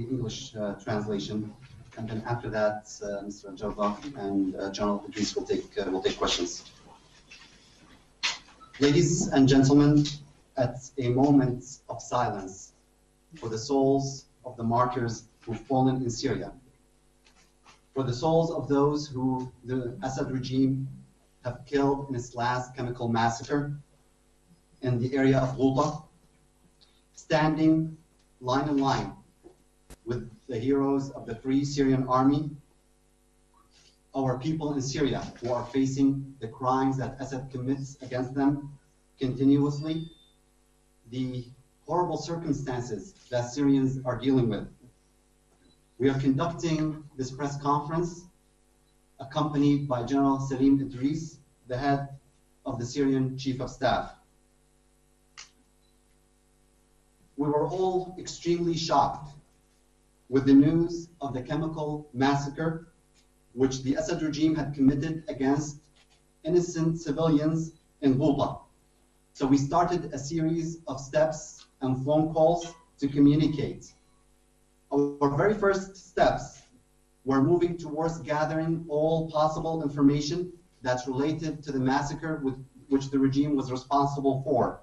English translation, and then after that, Mr. Al-Jarba and General Idris will take questions. Ladies and gentlemen, at a moment of silence for the souls of the martyrs who've fallen in Syria, for the souls of those who the Assad regime have killed in its last chemical massacre in the area of Ghouta, standing line in line with the heroes of the Free Syrian Army, our people in Syria who are facing the crimes that Assad commits against them continuously, the horrible circumstances that Syrians are dealing with. We are conducting this press conference accompanied by General Salim Idris, the head of the Syrian Chief of Staff. We were all extremely shocked with the news of the chemical massacre which the Assad regime had committed against innocent civilians in Ghouta. So we started a series of steps and phone calls to communicate. Our very first steps were moving towards gathering all possible information that's related to the massacre with which the regime was responsible for.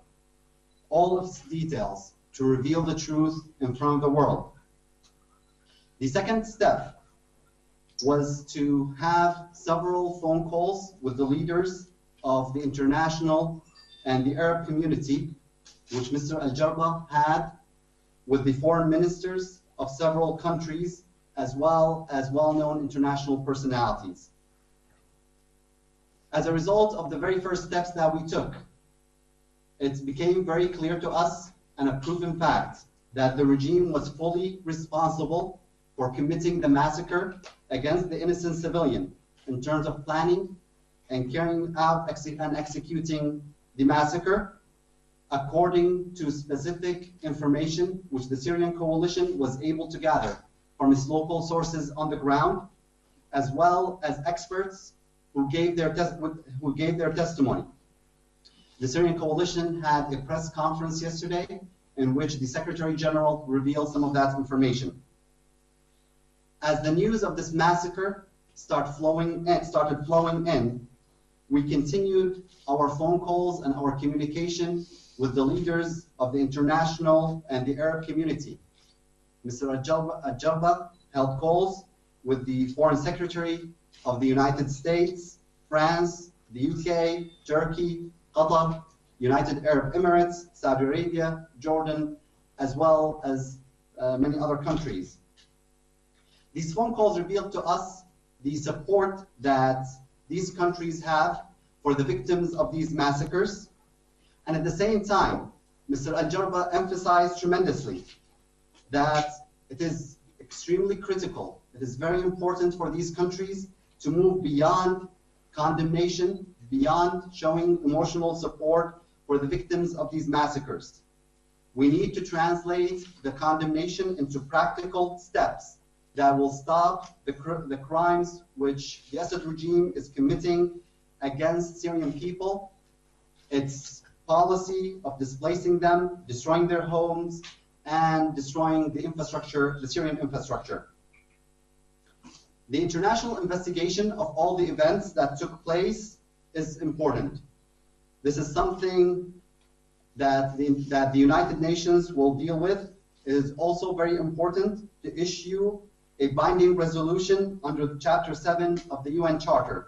All of its details to reveal the truth in front of the world. The second step was to have several phone calls with the leaders of the international and the Arab community, which Mr. Al-Jarba had with the foreign ministers of several countries, as well as well-known international personalities. As a result of the very first steps that we took, it became very clear to us and a proven fact that the regime was fully responsible for committing the massacre against the innocent civilian in terms of planning and carrying out and executing the massacre according to specific information which the Syrian coalition was able to gather from its local sources on the ground, as well as experts who gave their testimony. The Syrian coalition had a press conference yesterday in which the Secretary General revealed some of that information. As the news of this massacre started flowing in, we continued our phone calls and our communication with the leaders of the international and the Arab community. Mr. Al-Jarba held calls with the Foreign Secretary of the United States, France, the UK, Turkey, Qatar, United Arab Emirates, Saudi Arabia, Jordan, as well as many other countries. These phone calls revealed to us the support that these countries have for the victims of these massacres. And at the same time, Mr. Al-Jarba emphasized tremendously that it is extremely critical, it is very important for these countries to move beyond condemnation, beyond showing emotional support for the victims of these massacres. We need to translate the condemnation into practical steps that will stop the crimes which the Assad regime is committing against Syrian people, its policy of displacing them, destroying their homes, and destroying the infrastructure, the Syrian infrastructure. The international investigation of all the events that took place is important. This is something that the United Nations will deal with. It is also very important to issue a binding resolution under Chapter 7 of the UN Charter.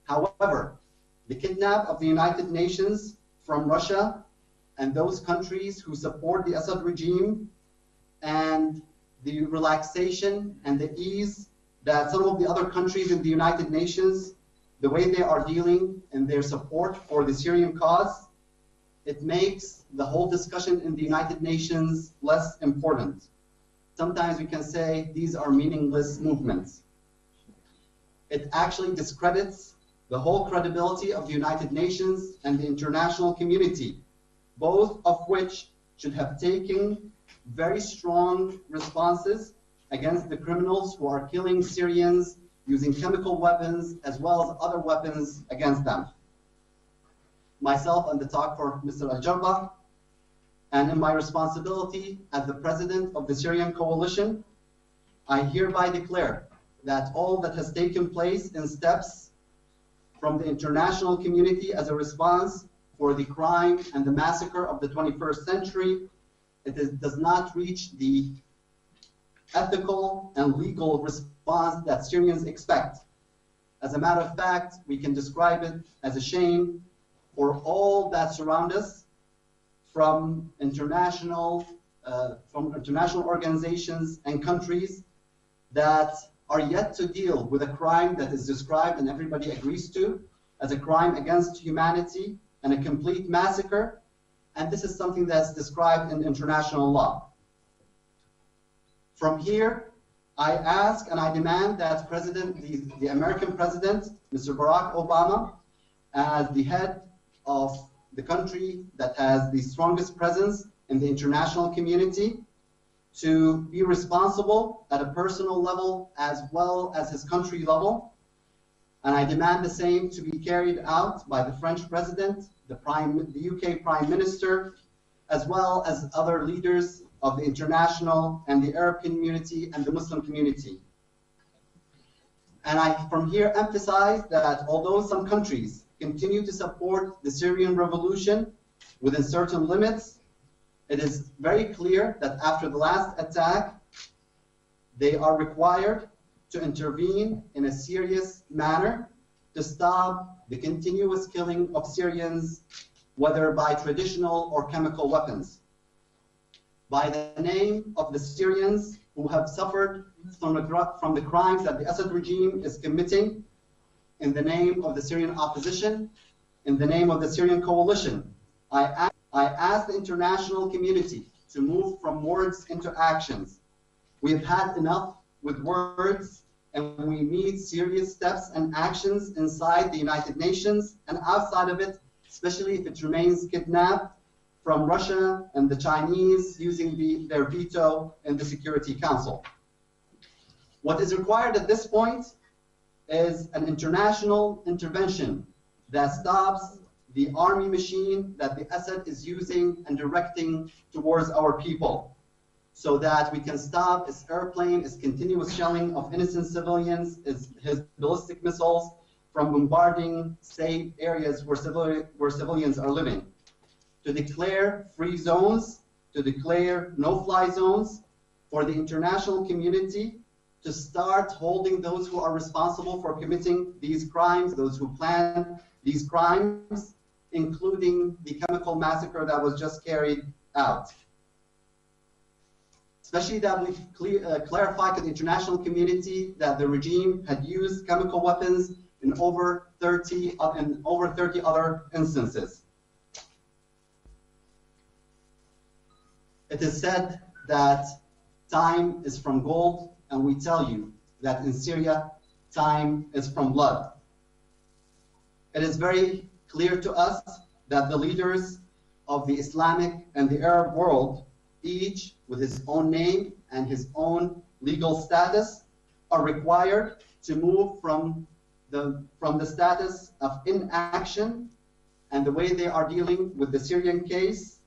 However, the kidnap of the United Nations from Russia and those countries who support the Assad regime, and the relaxation and the ease that some of the other countries in the United Nations, the way they are dealing in their support for the Syrian cause, it makes the whole discussion in the United Nations less important. Sometimes we can say these are meaningless movements. It actually discredits the whole credibility of the United Nations and the international community, both of which should have taken very strong responses against the criminals who are killing Syrians using chemical weapons as well as other weapons against them. Myself, on the talk for Mr. Al-Jarba, And in my responsibility as the president of the Syrian coalition, I hereby declare that all that has taken place in steps from the international community as a response for the crime and the massacre of the 21st century, does not reach the ethical and legal response that Syrians expect. As a matter of fact, we can describe it as a shame for all that surround us, from international organizations and countries that are yet to deal with a crime that is described and everybody agrees to as a crime against humanity and a complete massacre. And this is something that's described in international law. From here, I ask and I demand that the American president, Mr. Barack Obama, as the head of the country that has the strongest presence in the international community, to be responsible at a personal level as well as his country level. And I demand the same to be carried out by the French president, the UK Prime Minister, as well as other leaders of the international and the Arab community and the Muslim community. And I from here emphasize that although some countries continue to support the Syrian revolution within certain limits, it is very clear that after the last attack, they are required to intervene in a serious manner to stop the continuous killing of Syrians, whether by traditional or chemical weapons. By the name of the Syrians who have suffered from the crimes that the Assad regime is committing, in the name of the Syrian opposition, in the name of the Syrian coalition, I ask the international community to move from words into actions. We have had enough with words, and we need serious steps and actions inside the United Nations and outside of it, especially if it remains kidnapped from Russia and the Chinese using their veto in the Security Council. What is required at this point is an international intervention that stops the army machine that the Assad is using and directing towards our people, so that we can stop his airplane, his continuous shelling of innocent civilians, his ballistic missiles from bombarding safe areas where civilians are living. To declare free zones, to declare no-fly zones for the international community to start holding those who are responsible for committing these crimes, those who plan these crimes, including the chemical massacre that was just carried out. Especially that we clarified to the international community that the regime had used chemical weapons in over 30 other instances. It is said that time is from gold, and we tell you that in Syria, time is from blood. It is very clear to us that the leaders of the Islamic and the Arab world, each with his own name and his own legal status, are required to move from the status of inaction and the way they are dealing with the Syrian case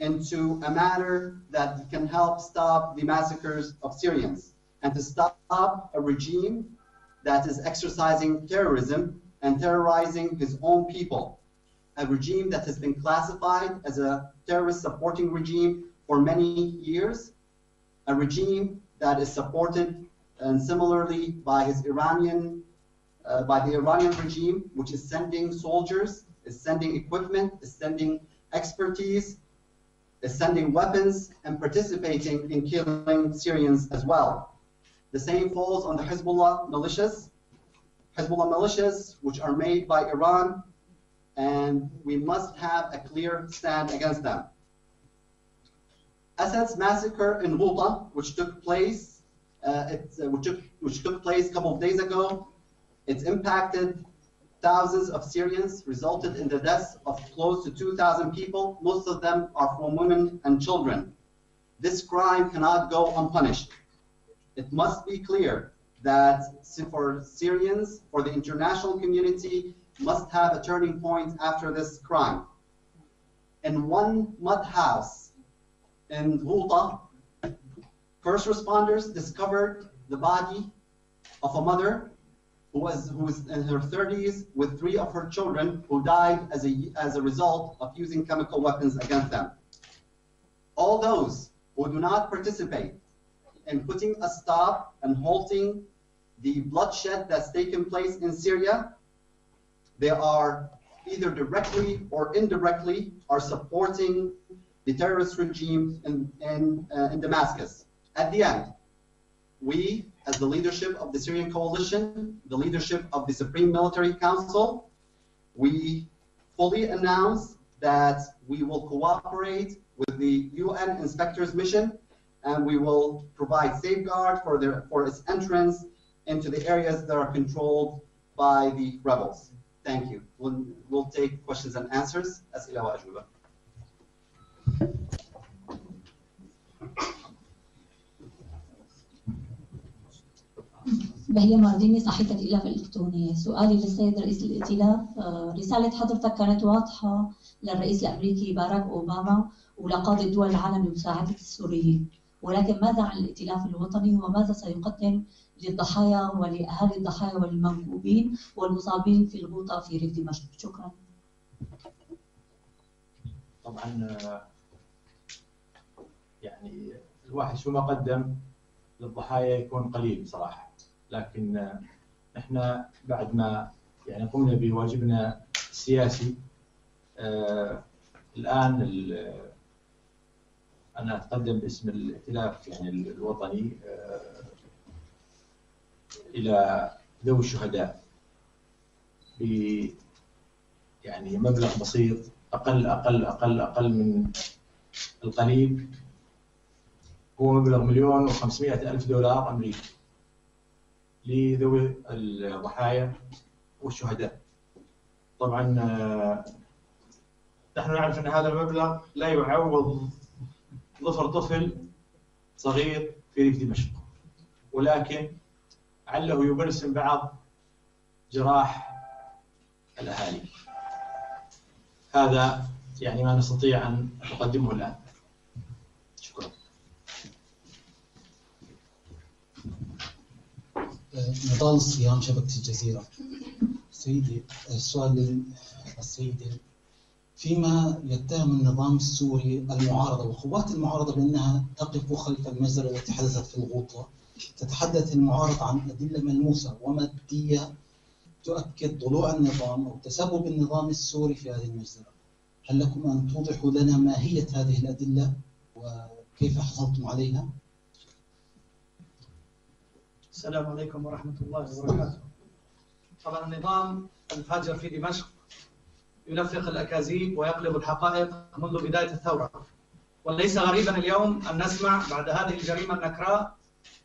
into a manner that can help stop the massacres of Syrians and to stop a regime that is exercising terrorism and terrorizing his own people. A regime that has been classified as a terrorist supporting regime for many years, a regime that is supported and similarly by the Iranian regime, which is sending soldiers, is sending equipment, is sending expertise, is sending weapons and participating in killing Syrians as well. The same falls on the Hezbollah militias. Hezbollah militias, which are made by Iran, and we must have a clear stand against them. Assad's massacre in Ghouta, which took place a couple of days ago, it's impacted thousands of Syrians, resulted in the deaths of close to 2,000 people. Most of them are from women and children. This crime cannot go unpunished. It must be clear that for Syrians, for the international community, must have a turning point after this crime. in one mud house in Ghouta, first responders discovered the body of a mother who was in her 30s with 3 of her children who died as a result of using chemical weapons against them. All those who do not participate in putting a stop and halting the bloodshed that's taken place in Syria, they are either directly or indirectly are supporting the terrorist regime in Damascus. At the end, we, as the leadership of the Syrian coalition, the leadership of the Supreme Military Council, we fully announce that we will cooperate with the UN inspectors mission, and we will provide safeguard for its entrance into the areas that are controlled by the rebels. Thank you. We'll take questions and answers. أسئلة وأجوبة. بهية مارديني، صحيفة الائتلاف الإلكترونية. سؤالي للسيد رئيس الائتلاف، رسالة حضرتك كانت واضحة للرئيس الأمريكي باراك أوباما ولقادة دول العالم لمساعدة السوريين، ولكن ماذا عن الائتلاف الوطني وماذا سيقدم للضحايا ولأهالي الضحايا والمنكوبين والمصابين في الغوطة في ريف دمشق؟ شكرا. طبعا يعني الواحد شو ما قدم للضحايا يكون قليل بصراحة، لكن احنا بعد ما يعني قمنا بواجبنا السياسي الآن أنا أتقدم باسم الائتلاف يعني الوطني إلى ذوي الشهداء ب يعني مبلغ بسيط أقل من القليل، هو مبلغ $1,500,000 أمريكي لذوي الضحايا والشهداء. طبعا نحن نعرف أن هذا المبلغ لا يعوض ظفر طفل صغير في ريف دمشق، ولكن عله يبرسم بعض جراح الأهالي. هذا يعني ما نستطيع أن نقدمه الآن. شكرا. نضال الصيام، شبكة الجزيرة. سيدي، السؤال للسيدة، فيما يتهم النظام السوري المعارضة وقوات المعارضة بأنها تقف خلف المجزرة التي حدثت في الغوطة، تتحدث المعارضة عن أدلة ملموسة ومادية تؤكد ضلوع النظام أو تسبب النظام السوري في هذه المجزرة. هل لكم أن توضحوا لنا ماهية هذه الأدلة وكيف حصلتم عليها؟ السلام عليكم ورحمة الله وبركاته. طبعا النظام الفاجر في دمشق يلفق الأكاذيب ويقلب الحقائق منذ بداية الثورة، وليس غريبا اليوم أن نسمع بعد هذه الجريمة النكراء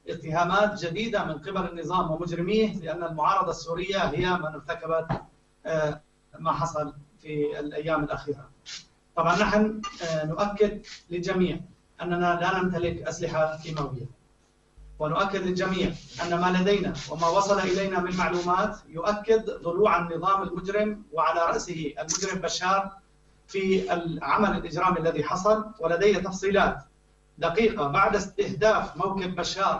اتهامات جديدة من قبل النظام ومجرميه بأن المعارضة السورية هي من ارتكبت ما حصل في الأيام الأخيرة. طبعا نحن نؤكد للجميع أننا لا نمتلك أسلحة كيماوية، ونؤكد للجميع أن ما لدينا وما وصل إلينا من معلومات يؤكد ضلوع النظام المجرم وعلى رأسه المجرم بشار في العمل الإجرامي الذي حصل. ولدي تفصيلات دقيقة بعد استهداف موكب بشار